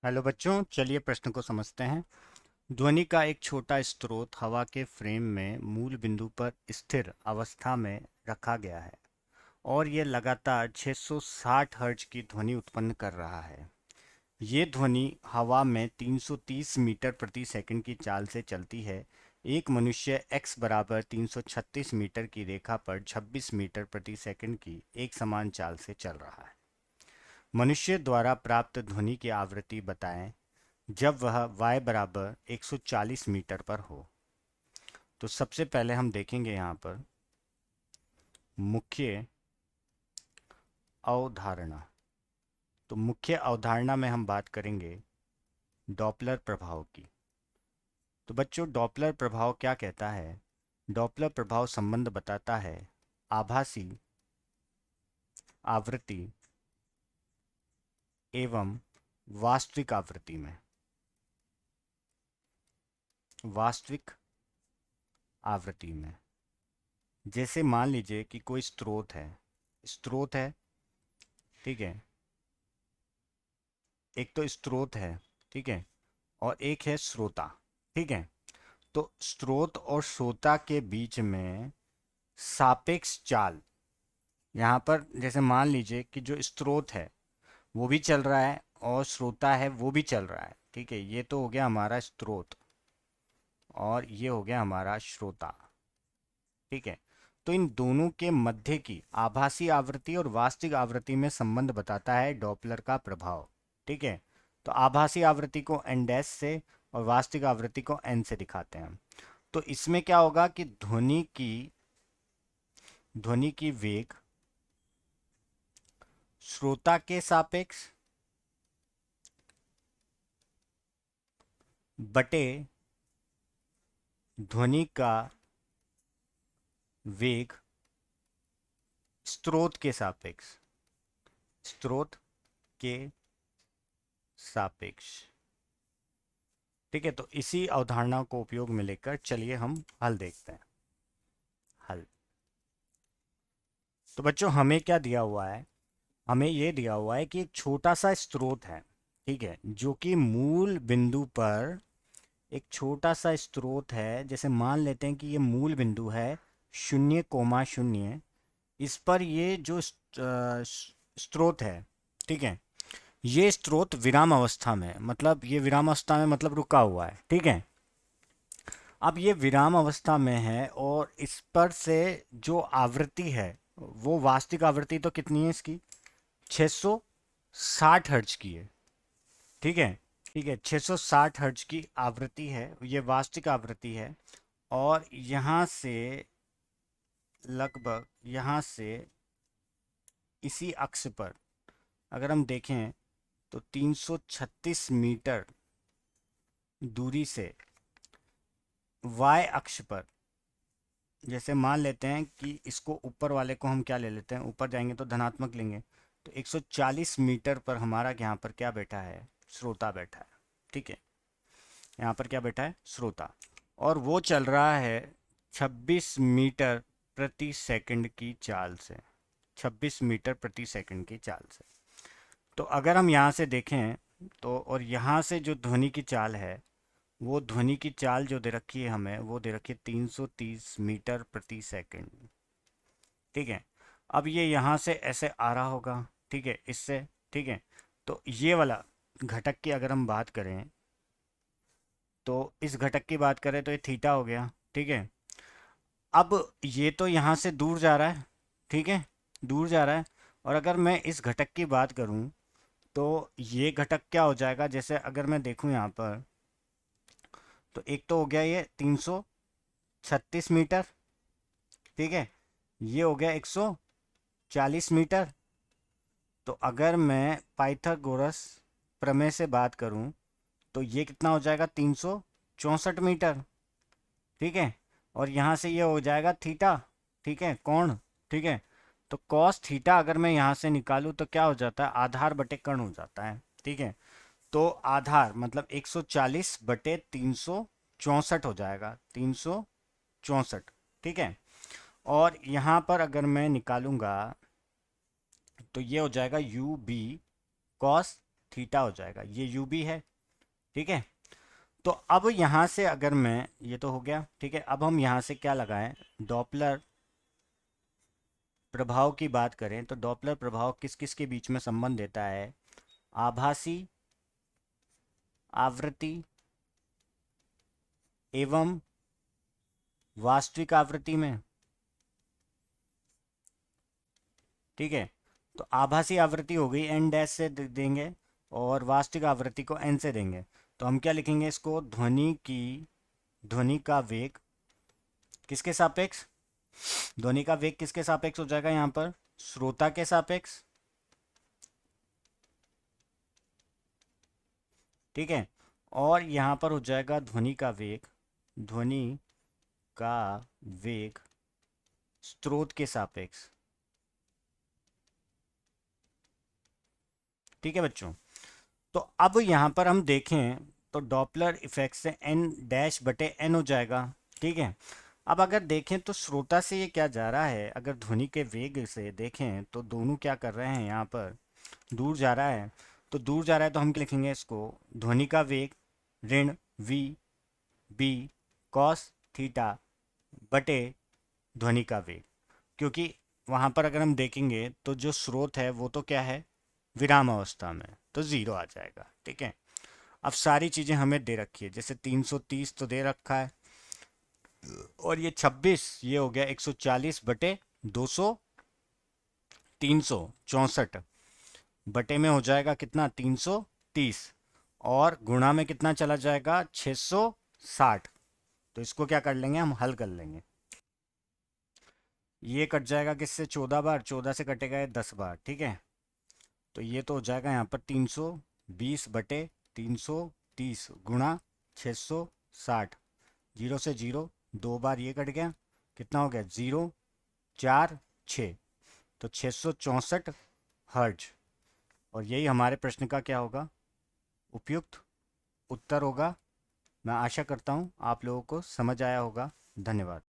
Hello बच्चों, चलिए प्रश्न को समझते हैं। ध्वनि का एक छोटा स्रोत हवा के फ्रेम में मूल बिंदु पर स्थिर अवस्था में रखा गया है और ये लगातार 660 हर्ट्ज की ध्वनि उत्पन्न कर रहा है। ये ध्वनि हवा में 330 मीटर प्रति सेकंड की चाल से चलती है। एक मनुष्य x बराबर 336 मीटर की रेखा पर 26 मीटर प्रति सेकंड की एक समान चाल से चल रहा है। मनुष्य द्वारा प्राप्त ध्वनि की आवृत्ति बताएं जब वह y बराबर 140 मीटर पर हो। तो सबसे पहले हम देखेंगे यहाँ पर मुख्य अवधारणा। तो मुख्य अवधारणा में हम बात करेंगे डॉपलर प्रभाव की। तो बच्चों, डॉपलर प्रभाव क्या कहता है? डॉपलर प्रभाव संबंध बताता है आभासी आवृत्ति एवं वास्तविक आवृत्ति में। वास्तविक आवृत्ति में जैसे मान लीजिए कि कोई स्रोत है, ठीक है। एक तो स्रोत है, ठीक है, और एक है श्रोता, ठीक है। तो स्रोत और श्रोता के बीच में सापेक्ष चाल, यहाँ पर जैसे मान लीजिए कि जो स्रोत है वो भी चल रहा है और श्रोता है वो भी चल रहा है, ठीक है। ये तो हो गया हमारा स्रोत और ये हो गया हमारा श्रोता, ठीक है। तो इन दोनों के मध्य की आभासी आवृत्ति और वास्तविक आवृत्ति में संबंध बताता है डॉपलर का प्रभाव, ठीक है। तो आभासी आवृत्ति को एन डैश से और वास्तविक आवृत्ति को एन से दिखाते हैं। तो इसमें क्या होगा कि ध्वनि की वेग श्रोता के सापेक्ष बटे ध्वनि का वेग स्रोत के सापेक्ष, स्रोत के सापेक्ष, ठीक है। तो इसी अवधारणा को उपयोग में लेकर चलिए हम हल देखते हैं। हल। तो बच्चों, हमें क्या दिया हुआ है? हमें ये दिया हुआ है कि एक छोटा सा स्रोत है, ठीक है, जो कि मूल बिंदु पर एक छोटा सा स्रोत है। जैसे मान लेते हैं कि ये मूल बिंदु है 0,0। इस पर ये जो स्रोत है, ठीक है, ये स्रोत विराम अवस्था में, मतलब ये विराम अवस्था में मतलब रुका हुआ है, ठीक है। अब ये विराम अवस्था में है और इस पर से जो आवृत्ति है वो वास्तविक आवृत्ति तो कितनी है इसकी? 660 हर्ट्ज की है, ठीक है। ठीक है, 660 हर्ट्ज की आवृत्ति है, ये वास्तविक आवृत्ति है। और यहाँ से इसी अक्ष पर अगर हम देखें तो 336 मीटर दूरी से y अक्ष पर, जैसे मान लेते हैं कि इसको ऊपर वाले को हम क्या ले लेते हैं, ऊपर जाएंगे तो धनात्मक लेंगे। तो 140 मीटर पर हमारा यहाँ पर क्या बैठा है? श्रोता बैठा है, ठीक है। यहाँ पर क्या बैठा है? श्रोता। और वो चल रहा है 26 मीटर प्रति सेकंड की चाल से, 26 मीटर प्रति सेकंड की चाल से। तो अगर हम यहाँ से देखें तो, और यहाँ से जो ध्वनि की चाल है, वो ध्वनि की चाल जो दे रखी है हमें, वो दे रखी है 330 मीटर प्रति सेकंड, ठीक है। अब ये यहाँ से ऐसे आ रहा होगा, ठीक है, इससे, ठीक है। तो ये वाला घटक की अगर हम बात करें तो इस घटक की बात करें तो ये थीटा हो गया, ठीक है। अब ये तो यहाँ से दूर जा रहा है, ठीक है, दूर जा रहा है। और अगर मैं इस घटक की बात करूँ तो ये घटक क्या हो जाएगा? जैसे अगर मैं देखूँ यहाँ पर तो एक तो हो गया ये 336 मीटर, ठीक है, ये हो गया 140 मीटर। तो अगर मैं पाइथागोरस प्रमेय से बात करूं तो ये कितना हो जाएगा? 364 मीटर, ठीक है। और यहाँ से ये हो जाएगा थीटा, ठीक है, कोण, ठीक है। तो कॉस थीटा अगर मैं यहाँ से निकालूं तो क्या हो जाता है? आधार बटे कर्ण हो जाता है, ठीक है। तो आधार मतलब 140 बटे 364 हो जाएगा, 364, ठीक है। और यहाँ पर अगर मैं निकालूंगा तो ये हो जाएगा यू बी कॉस थीटा हो जाएगा, ये यू भी है, ठीक है। तो अब यहाँ से अगर मैं, ये तो हो गया, ठीक है, अब हम यहाँ से क्या लगाएं, डॉपलर प्रभाव की बात करें तो डॉपलर प्रभाव किस किस के बीच में संबंध देता है, आभासी आवृत्ति एवं वास्तविक आवृत्ति में, ठीक है। तो आभासी आवृत्ति हो गई एन डैश से देंगे और वास्तविक आवृत्ति को एन से देंगे। तो हम क्या लिखेंगे इसको, ध्वनि का वेग किसके सापेक्ष, ध्वनि का वेग किसके सापेक्ष हो जाएगा यहाँ पर, श्रोता के सापेक्ष, ठीक है। और यहाँ पर हो जाएगा ध्वनि का वेग, ध्वनि का वेग स्रोत के सापेक्ष, ठीक है बच्चों। तो अब यहाँ पर हम देखें तो डॉपलर इफेक्ट से एन डैश बटे एन हो जाएगा, ठीक है। अब अगर देखें तो श्रोता से ये क्या जा रहा है, अगर ध्वनि के वेग से देखें तो दोनों क्या कर रहे हैं, यहाँ पर दूर जा रहा है। तो दूर जा रहा है तो हम क्या लिखेंगे इसको, ध्वनि का वेग ऋण वी बी कॉस थीटा बटे ध्वनि का वेग, क्योंकि वहाँ पर अगर हम देखेंगे तो जो स्रोत है वो तो क्या है, विराम अवस्था में, तो जीरो आ जाएगा, ठीक है। अब सारी चीजें हमें दे रखी है, जैसे 330 तो दे रखा है, और ये 26, ये हो गया 140 बटे 200, 364 बटे में हो जाएगा कितना 330, और गुणा में कितना चला जाएगा 660। तो इसको क्या कर लेंगे, हम हल कर लेंगे। ये कट जाएगा किससे, 14 बार, 14 से कटेगा ये 10 बार, ठीक है। तो ये तो हो जाएगा यहाँ पर 320 बटे 330 गुणा 660, जीरो से जीरो, 2 बार ये कट गया, कितना हो गया 0 4 6, तो 664 हर्ज। और यही हमारे प्रश्न का क्या होगा, उपयुक्त उत्तर होगा। मैं आशा करता हूँ आप लोगों को समझ आया होगा। धन्यवाद।